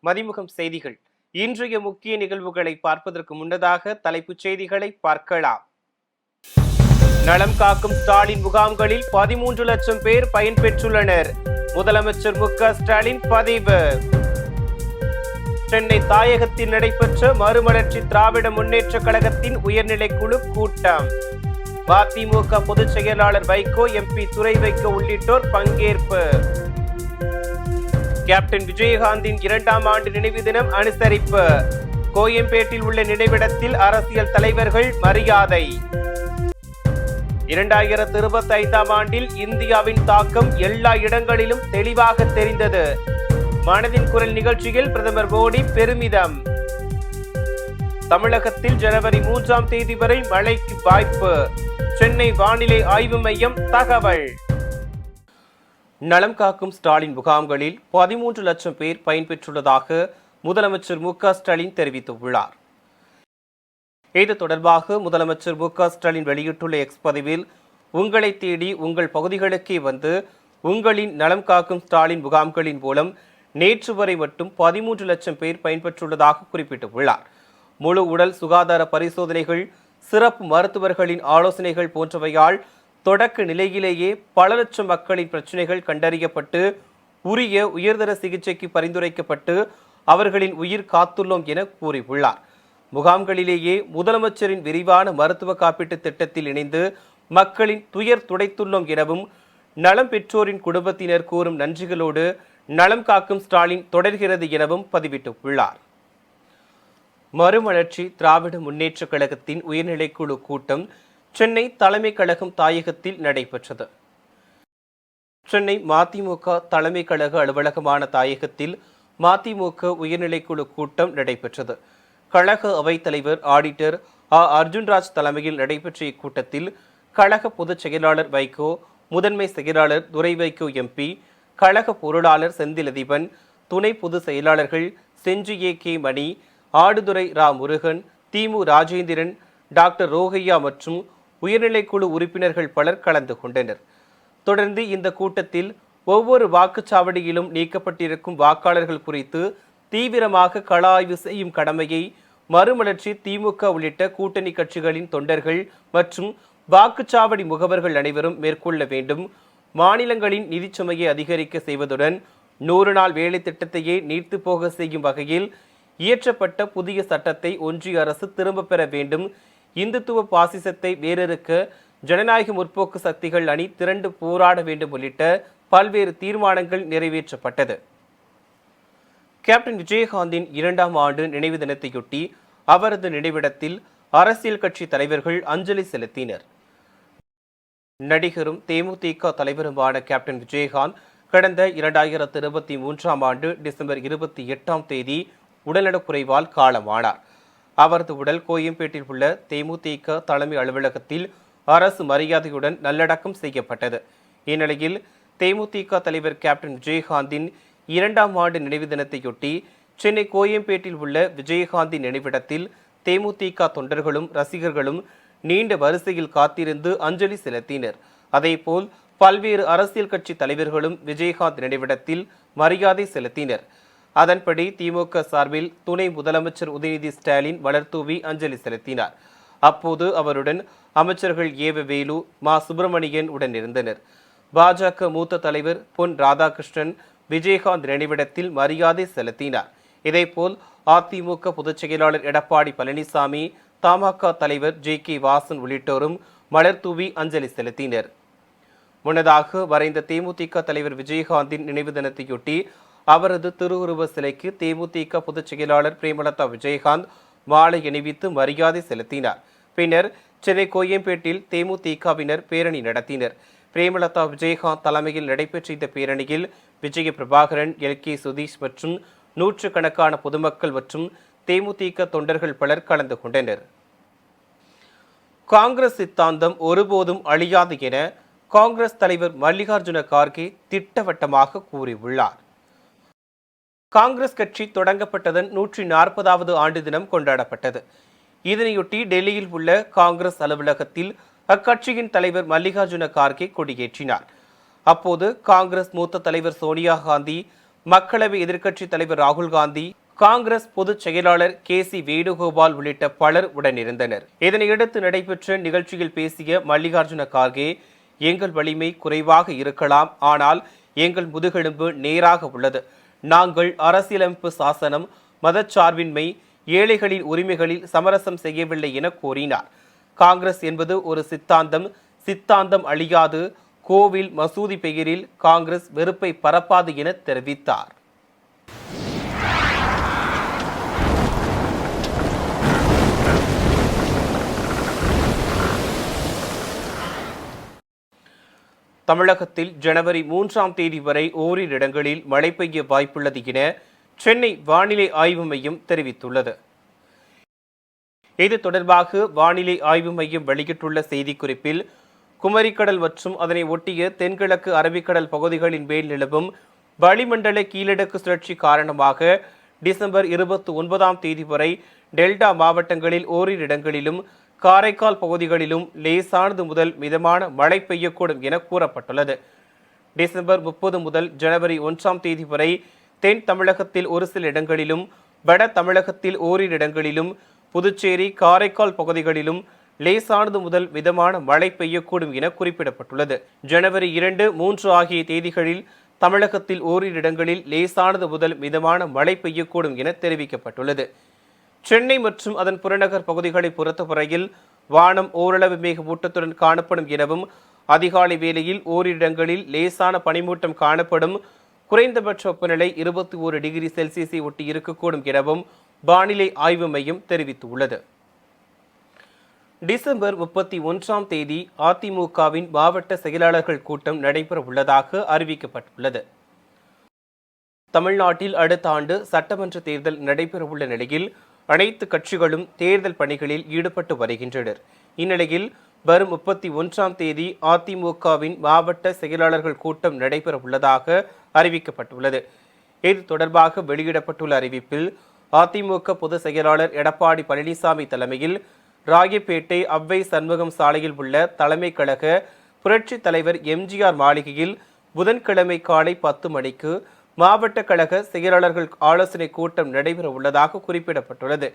மதிமுகம் செய்திகள். இன்றைய முக்கிய நிகழ்வுகளை பார்ப்பதற்கு முன்னதாக தலைப்புச் செய்திகளை பார்க்கலாம். நலம் காக்கும் ஸ்டாலின் முகாம்களில் 13 லட்சம் பேர் பயன்பெற்றுள்ளனர். முதலமைச்சர் மு.க. ஸ்டாலின் பதிவு. சென்னை தாயகத்தில் நடைபெற்ற மறுமலர்ச்சி திராவிட முன்னேற்ற கழகத்தின் உயர்நிலைக்குழு கூட்டம். மதிமுக பொதுச் செயலாளர் வைகோ, எம்பி துரை வைகோ உள்ளிட்டோர் பங்கேற்பு. கேப்டன் விஜயகாந்தின் 2ஆம் ஆண்டு நினைவு தினம் அனுசரிப்பு. கோயம்பேட்டில் உள்ள நினைவிடத்தில் அரசியல் தலைவர்கள் மரியாதை. 2025ஆம் ஆண்டில் இந்தியாவின் தாக்கம் எல்லா இடங்களிலும் தெளிவாக தெரிந்தது. மனதின் குரல் நிகழ்ச்சியில் பிரதமர் மோடி பெருமிதம். தமிழகத்தில் ஜனவரி 3ஆம் தேதி வரை மழைக்கு வாய்ப்பு. சென்னை வானிலை ஆய்வு மையம் தகவல். நலம் காக்கும் ஸ்டாலின் முகாம்களில் 13 லட்சம் பேர் பயன்பெற்றுள்ளதாக முதலமைச்சர் மு.க. ஸ்டாலின் தெரிவித்துள்ளார். இது தொடர்பாக முதலமைச்சர் மு.க. ஸ்டாலின் வெளியிட்டுள்ள எக்ஸ் பதிவில், உங்களை தேடி உங்கள் பகுதிகளுக்கே வந்து உங்களின் நலம் காக்கும் ஸ்டாலின் முகாம்களின் மூலம் நேற்று வரை மட்டும் 13 லட்சம் பேர் பயன்பெற்றுள்ளதாக குறிப்பிட்டுள்ளார். முழு உடல் சுகாதார பரிசோதனைகள், சிறப்பு மருத்துவர்களின் ஆலோசனைகள் போன்றவையால் தொடக்க நிலையிலேயே பல லட்சம் மக்களின் பிரச்சனைகள் கண்டறியப்பட்டு உரிய உயர்தர சிகிச்சைக்கு பரிந்துரைக்கப்பட்டு அவர்களின் உயிர் காத்துள்ளோம் என கூறியுள்ளார். முகாம்களிலேயே முதலமைச்சரின் விரிவான மருத்துவ காப்பீட்டு திட்டத்தில் இணைந்து மக்களின் துயர் துடைத்துள்ளோம் எனவும், நலம் பெற்றோரின் குடும்பத்தினர் கூறும் நன்றிகளோடு நலம் காக்கும் ஸ்டாலின் தொடர்கிறது எனவும் பதிவிட்டுள்ளார். மறுமலர்ச்சி திராவிட முன்னேற்ற கழகத்தின் உயர்நிலைக்குழு கூட்டம் சென்னை தலைமை கழகம் தாயகத்தில் நடைபெற்றது. சென்னை மதிமுக தலைமை கழக அலுவலகமான தாயகத்தில் மதிமுக உயர்நிலைக்குழு கூட்டம் நடைபெற்றது. கழக அவைத் தலைவர் ஆடிட்டர் அர்ஜுன்ராஜ் தலைமையில் நடைபெற்ற இக்கூட்டத்தில் கழக பொதுச் செயலாளர் வைகோ, முதன்மை செயலாளர் துரை வைகோ எம்பி, கழக பொருளாளர் செந்திலதிபன், துணை பொதுச் செயலாளர்கள் செஞ்சி கே மணி, ஆடுதுறை ரா முருகன், திமு ராஜேந்திரன், டாக்டர் ரோகையா மற்றும் உயர்நிலைக்குழு உறுப்பினர்கள் பலர் கலந்து கொண்டனர். தொடர்ந்து இந்த கூட்டத்தில் ஒவ்வொரு வாக்குச்சாவடியிலும் நீக்கப்பட்டிருக்கும் வாக்காளர்கள் குறித்து தீவிரமாக கள ஆய்வு செய்யும் கடமையை மறுமலர்ச்சி, திமுக உள்ளிட்ட கூட்டணி கட்சிகளின் தொண்டர்கள் மற்றும் வாக்குச்சாவடி முகவர்கள் அனைவரும் மேற்கொள்ள வேண்டும். மாநிலங்களின் நிதிச்சுமையை அதிகரிக்க செய்வதுடன் 100 நாள் வேலை திட்டத்தையே நீர்த்து போக செய்யும் வகையில் இயற்றப்பட்ட புதிய சட்டத்தை ஒன்றிய அரசு திரும்பப் பெற வேண்டும். இந்துத்துவ பாசிசத்தை வேரறுக்க ஜனநாயக முற்போக்கு சக்திகள் அணி திரண்டு போராட வேண்டும் உள்ளிட்ட பல்வேறு தீர்மானங்கள் நிறைவேற்றப்பட்டது. கேப்டன் விஜயகாந்தின் 2ஆம் ஆண்டு நினைவு தினத்தையொட்டி அவரது நினைவிடத்தில் அரசியல் கட்சி தலைவர்கள் அஞ்சலி செலுத்தினர். நடிகரும் தேமுதிக தலைவருமான கேப்டன் விஜயகாந்த் கடந்த 2023ஆம் ஆண்டு டிசம்பர் 28ஆம் தேதி உடல்நலக்குறைவால் காலமானார். அவரது உடல் கோயம்பேட்டில் உள்ள தேமுதிக தலைமை அலுவலகத்தில் அரசு மரியாதையுடன் நல்லடக்கம் செய்யப்பட்டது. இந்நிலையில் தேமுதிக தலைவர் கேப்டன் விஜயகாந்தின் 2ஆம் ஆண்டு நினைவு தினத்தையொட்டி சென்னை கோயம்பேட்டில் உள்ள விஜயகாந்தின் நினைவிடத்தில் தேமுதிக தொண்டர்களும் ரசிகர்களும் நீண்ட வரிசையில் காத்திருந்து அஞ்சலி செலுத்தினர். அதேபோல் பல்வேறு அரசியல் கட்சி தலைவர்களும் விஜயகாந்த் நினைவிடத்தில் மரியாதை செலுத்தினர். அதன்படி திமுக சார்பில் துணை முதலமைச்சர் உதயநிதி ஸ்டாலின் மலர்தூவி அஞ்சலி செலுத்தினார். அப்போது அவருடன் அமைச்சர்கள் வேலு, மா சுப்பிரமணியன் உடன் இருந்தனர். பாஜக மூத்த தலைவர் பொன் ராதாகிருஷ்ணன் விஜயகாந்த் நினைவிடத்தில் மரியாதை செலுத்தினார். இதேபோல் அதிமுக பொதுச் செயலாளர் எடப்பாடி பழனிசாமி, தமாக தலைவர் கே வாசன் உள்ளிட்டோரும் மலர்தூவி அஞ்சலி செலுத்தினர். முன்னதாக மறைந்த தேமுதிக தலைவர் விஜயகாந்தின் நினைவு தினத்தையொட்டி அவரது திருவுருவ சிலைக்கு தேமுதிக பொதுச் செயலாளர் பிரேமலதா விஜயகாந்த் மாலை அணிவித்து மரியாதை செலுத்தினார். பின்னர் சென்னை கோயம்பேட்டில் தேமுதிகவினர் பேரணி நடத்தினர். பிரேமலதா விஜயகாந்த் தலைமையில் நடைபெற்ற இந்த பேரணியில் விஜய பிரபாகரன், கே சுதீஷ் மற்றும் நூற்றுக்கணக்கான பொதுமக்கள் மற்றும் தேமுதிக தொண்டர்கள் பலர் கலந்து கொண்டனர். காங்கிரஸ் சித்தாந்தம் ஒருபோதும் அழியாது என காங்கிரஸ் தலைவர் மல்லிகார்ஜுன கார்கே திட்டவட்டமாக கூறியுள்ளார். காங்கிரஸ் கட்சி தொடங்கப்பட்டதன் 140வது ஆண்டு தினம் கொண்டாடப்பட்டது. இதனையொட்டி டெல்லியில் உள்ள காங்கிரஸ் அலுவலகத்தில் அக்கட்சியின் தலைவர் மல்லிகார்ஜுன கார்கே கொடியேற்றினார். அப்போது காங்கிரஸ் மூத்த தலைவர் சோனியா காந்தி, மக்களவை எதிர்க்கட்சித் தலைவர் ராகுல் காந்தி, காங்கிரஸ் பொதுச் செயலாளர் KC வேணுகோபால் உள்ளிட்ட பலர் உடனிருந்தனர். இதனையடுத்து நடைபெற்ற நிகழ்ச்சியில் பேசிய மல்லிகார்ஜுன கார்கே, எங்கள் வலிமை குறைவாக இருக்கலாம், ஆனால் எங்கள் முதுகெலும்பு நேராக உள்ளது. நாங்கள் அரசியலமைப்பு சாசனம், மதச்சார்பின்மை, ஏழைகளின் உரிமைகளில் சமரசம் செய்யவில்லை என கூறினார். காங்கிரஸ் என்பது ஒரு சித்தாந்தம் அழியாது. கோவில், மசூதி பெயரில் காங்கிரஸ் வெறுப்பை பரப்பாது என தெரிவித்தார். தமிழகத்தில் ஜனவரி 3ஆம் தேதி வரை ஓரிரு இடங்களில் மழை பெய்ய வாய்ப்புள்ளது என சென்னை வானிலை ஆய்வு மையம் தெரிவித்துள்ளது. இது தொடர்பாக வானிலை ஆய்வு மையம் வெளியிட்டுள்ள செய்திக்குறிப்பில், குமரிக்கடல் மற்றும் அதனை ஒட்டிய தென்கிழக்கு அரபிக்கடல் பகுதிகளின் மேல் நிலவும் வளிமண்டல கீழடுக்கு சுழற்சி காரணமாக டிசம்பர் 29ஆம் தேதி வரை டெல்டா மாவட்டங்களில் ஓரிரு இடங்களிலும் காரைக்கால் பகுதிகளிலும் லேசானது முதல் மிதமான மழை பெய்யக்கூடும் என கூறப்பட்டுள்ளது. டிசம்பர் 30 முதல் ஜனவரி 1ஆம் தேதி வரை தென் தமிழகத்தில் ஒரு சில இடங்களிலும், வட தமிழகத்தில் ஓரிரு இடங்களிலும், புதுச்சேரி, காரைக்கால் பகுதிகளிலும் லேசானது முதல் மிதமான மழை பெய்யக்கூடும் என குறிப்பிடப்பட்டுள்ளது. ஜனவரி 2, 3 ஆகிய தேதிகளில் தமிழகத்தில் ஓரிரு இடங்களில் லேசானது முதல் மிதமான மழை பெய்யக்கூடும் என தெரிவிக்கப்பட்டுள்ளது. சென்னை மற்றும் அதன் புறநகர் பகுதிகளை பொறுத்தவரையில் வானம் ஓரளவு மேகமூட்டத்துடன் காணப்படும் எனவும், அதிகாலை வேளையில் ஓரிரு இடங்களில் லேசான பனிமூட்டம் காணப்படும். குறைந்தபட்ச வெப்பநிலை 21 டிகிரி செல்சியஸை ஒட்டி இருக்கக்கூடும் எனவும் வானிலை ஆய்வு மையம் தெரிவித்துள்ளது. டிசம்பர் 31ஆம் தேதி அதிமுகவின் மாவட்ட செயலாளர்கள் கூட்டம் நடைபெற உள்ளதாக அறிவிக்கப்பட்டுள்ளது. தமிழ்நாட்டில் அடுத்த ஆண்டு சட்டமன்ற தேர்தல் நடைபெறவுள்ள நிலையில் அனைத்து கட்சிகளும் தேர்தல் பணிகளில் ஈடுபட்டு வருகின்றனர். இந்நிலையில் வரும் 31ஆம் தேதி அதிமுகவின் மாவட்ட செயலாளர்கள் கூட்டம் நடைபெற உள்ளதாக அறிவிக்கப்பட்டுள்ளது. இது தொடர்பாக வெளியிடப்பட்டுள்ள அறிவிப்பில், அதிமுக பொதுச் செயலாளர் எடப்பாடி பழனிசாமி தலைமையில் ராயப்பேட்டை அவ்வை சண்முகம் சாலையில் உள்ள தலைமை கழக புரட்சித் தலைவர் MGR மாளிகையில் புதன்கிழமை காலை 10 மணிக்கு மாவட்ட கழக செயலாளர்கள் ஆலோசனை கூட்டம் நடைபெற உள்ளதாக குறிப்பிடப்பட்டுள்ளது.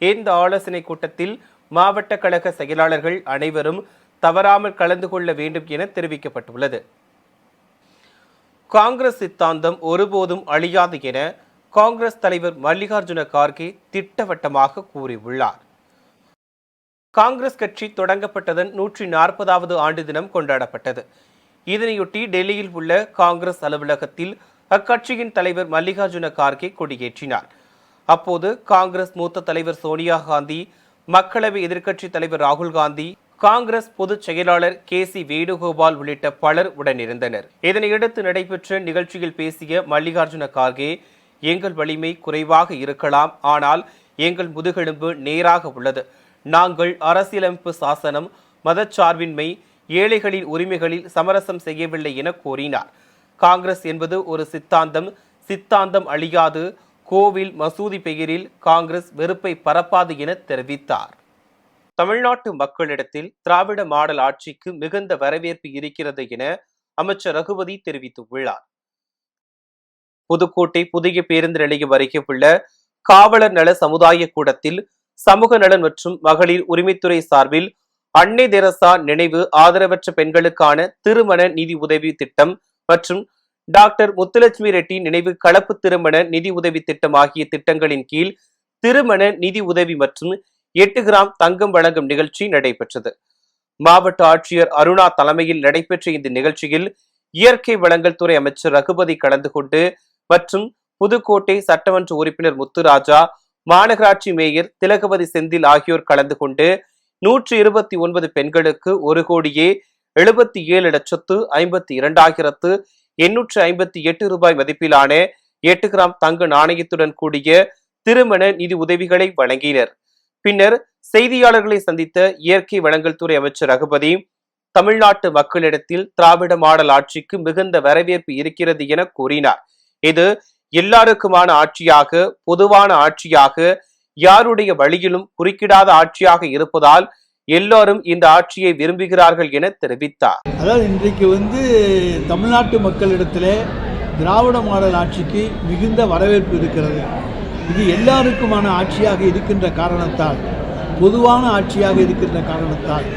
இந்த ஆலோசனை கூட்டத்தில் மாவட்ட கழக செயலாளர்கள் அனைவரும் தவறாமல் கலந்து கொள்ள வேண்டும் என தெரிவிக்கப்பட்டுள்ளது. காங்கிரஸ் சித்தாந்தம் ஒருபோதும் அழியாது என காங்கிரஸ் தலைவர் மல்லிகார்ஜுன கார்கே திட்டவட்டமாக கூறியுள்ளார். காங்கிரஸ் கட்சி தொடங்கப்பட்டதன் 140வது ஆண்டு தினம் கொண்டாடப்பட்டது. இதனையொட்டி டெல்லியில் உள்ள காங்கிரஸ் அலுவலகத்தில் அக்கட்சியின் தலைவர் மல்லிகார்ஜுன கார்கே கொடியேற்றினார். அப்போது காங்கிரஸ் மூத்த தலைவர் சோனியா காந்தி, மக்களவை எதிர்க்கட்சித் தலைவர் ராகுல் காந்தி, காங்கிரஸ் பொதுச் செயலாளர் KC வேணுகோபால் உள்ளிட்ட பலர் உடனிருந்தனர். இதனையடுத்து நடைபெற்ற நிகழ்ச்சியில் பேசிய மல்லிகார்ஜுன கார்கே, எங்கள் வலிமை குறைவாக இருக்கலாம், ஆனால் எங்கள் முதுகெலும்பு நேராக உள்ளது. நாங்கள் அரசியலமைப்பு சாசனம், மதச்சார்பின்மை, ஏழைகளின் உரிமைகளில் சமரசம் செய்யவில்லை என கூறினார். காங்கிரஸ் என்பது ஒரு சித்தாந்தம் அழியாது. கோவில், மசூதி பெயரில் காங்கிரஸ் வெறுப்பை பரப்பாது என தெரிவித்தார். தமிழ்நாட்டு மக்களிடத்தில் திராவிட மாடல் ஆட்சிக்கு மிகுந்த வரவேற்பு இருக்கிறது என அமைச்சர் ரகுபதி தெரிவித்துள்ளார். புதுக்கோட்டை புதிய பேருந்து நிலையம் அருகே உள்ள காவலர் நல சமுதாய கூடத்தில் சமூக நலன் மற்றும் மகளிர் உரிமைத்துறை சார்பில் அன்னை தெரசா நினைவு ஆதரவற்ற பெண்களுக்கான திருமண நிதி உதவி திட்டம் மற்றும் டாக்டர் முத்துலட்சுமி ரெட்டி நினைவு கலப்பு திருமண நிதி உதவி திட்டம் ஆகிய திட்டங்களின் கீழ் திருமண நிதி உதவி மற்றும் 8 கிராம் தங்கம் வழங்கும் நிகழ்ச்சி நடைபெற்றது. மாவட்ட ஆட்சியர் அருணா தலைமையில் நடைபெற்ற இந்த நிகழ்ச்சியில் இயற்கை வளங்கள் துறை அமைச்சர் ரகுபதி கலந்து கொண்டு மற்றும் புதுக்கோட்டை சட்டமன்ற உறுப்பினர் முத்துராஜா, மாநகராட்சி மேயர் திலகவதி செந்தில் ஆகியோர் கலந்து கொண்டு 129 பெண்களுக்கு 1,77,52,858 ரூபாய் மதிப்பிலான 8 கிராம் தங்க நாணயத்துடன் கூடிய திருமண நிதி உதவிகளை வழங்கினர். பின்னர் செய்தியாளர்களை சந்தித்த இயற்கை வளங்கள் துறை அமைச்சர் ரகுபதி, தமிழ்நாட்டு மக்களிடத்தில் திராவிட மாடல் ஆட்சிக்கு மிகுந்த வரவேற்பு இருக்கிறது என கூறினார். இது எல்லாருக்குமான ஆட்சியாக, பொதுவான ஆட்சியாக, யாருடைய வழியிலும் குறுக்கிடாத ஆட்சியாக இருப்பதால் எல்லாரும் இந்த ஆட்சியை விரும்புகிறார்கள் என தெரிவித்தார். அதாவது இன்றைக்கு தமிழ்நாட்டு மக்களிடத்திலே திராவிட மாடல் ஆட்சிக்கு மிகுந்த வரவேற்பு இருக்கிறது. இது எல்லாருக்குமான ஆட்சியாக இருக்கின்ற காரணத்தால், பொதுவான ஆட்சியாக இருக்கின்ற காரணத்தால்,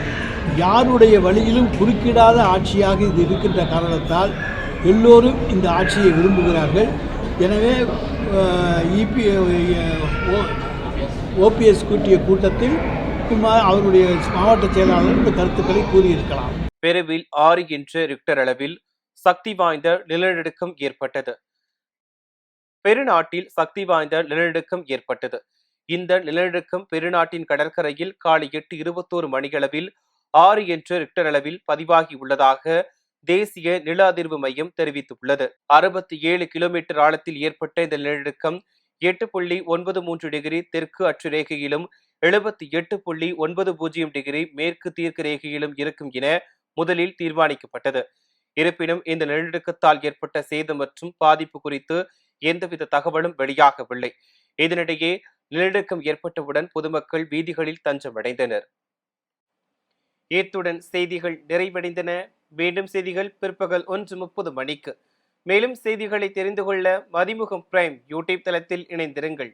யாருடைய வழியிலும் குறுக்கிடாத ஆட்சியாக இது இருக்கின்ற காரணத்தால் எல்லோரும் இந்த ஆட்சியை விரும்புகிறார்கள். எனவே ஓபிஎஸ் கூட்டிய கூட்டத்தில் அவருடைய மாவட்ட செயலாளர் இந்த கருத்துக்களை கூறியிருக்கலாம். பெருவில் 6 என்ற ரிக்டர் அளவில் சக்தி வாய்ந்த நிலநடுக்கம் ஏற்பட்டது. பெருநாட்டில் சக்தி வாய்ந்த நிலநடுக்கம் ஏற்பட்டது. இந்த நிலநடுக்கம் பெருநாட்டின் கடற்கரையில் காலை 8:21 மணியளவில் 6 என்ற ரிக்டர் அளவில் பதிவாகி உள்ளதாக தேசிய நில அதிர்வு மையம் தெரிவித்துள்ளது. 67 கிலோமீட்டர் ஆழத்தில் ஏற்பட்ட இந்த நிலநடுக்கம் 8.93 டிகிரி தெற்கு அட்சரேகையிலும் 78.90 டிகிரி மேற்கு தீர்க்க ரேகையிலும் இருக்கும் என முதலில் தீர்மானிக்கப்பட்டது. இருப்பினும் இந்த நிலநடுக்கத்தால் ஏற்பட்ட சேதம் மற்றும் பாதிப்பு குறித்து எந்தவித தகவலும் வெளியாகவில்லை. இதனிடையே நிலநடுக்கம் ஏற்பட்டவுடன் பொதுமக்கள் வீதிகளில் தஞ்சமடைந்தனர். இத்துடன் செய்திகள் நிறைவடைந்தன. மீண்டும் செய்திகள் பிற்பகல் 1:30 மணிக்கு. மேலும் செய்திகளை தெரிந்து கொள்ள மதிமுகம் பிரைம் யூடியூப் தளத்தில் இணைந்திருங்கள்.